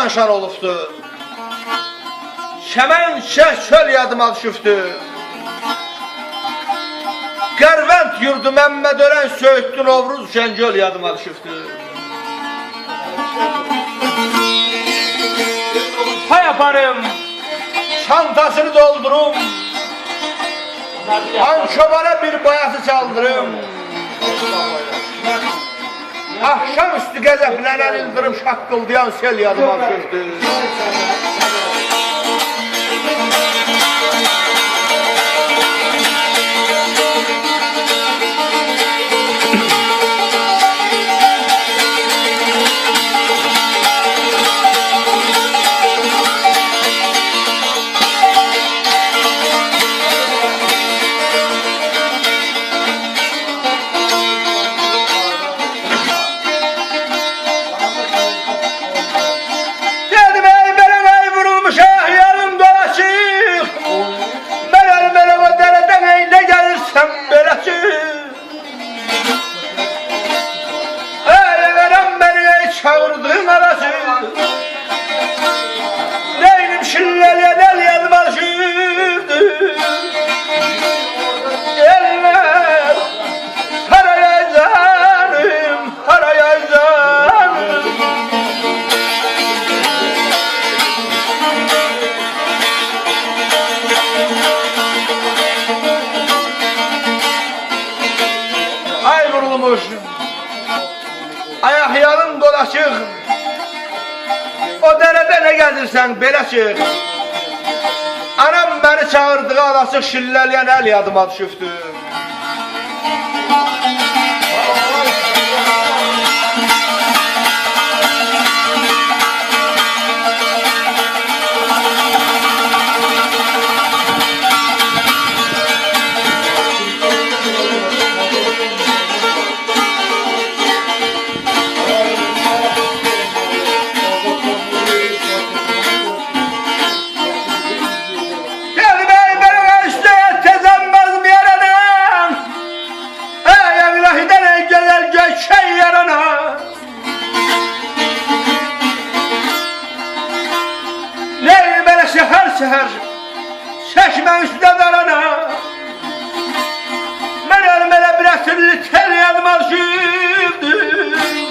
şan olubdu. Şəmən çöl yadıma düşübdü. Qərvənd yurdu Məmməd Ölən Söyüddü Novruz Şəngöl yadıma düşübdü. Pay yaparım, çantasını doldurum, Ançobana bir bayası çaldırım. Akşamüstü qəzəblənən ildırım şaqqıldayan sel yadıma düşübdü. Çağırdığın arası neynim şilleliye del yazma şürdü. Eller haraya canım, haraya canım. Ay vurulmuş, ayak yalın dolaşık. O derede ne gelirsen belə çık. Anam beni çağırdığı alasıq şilləliyən el yadıma düşübdü. Seher çeşme üstüne darana ben elime bir əsirli tel yazma düşürdüm.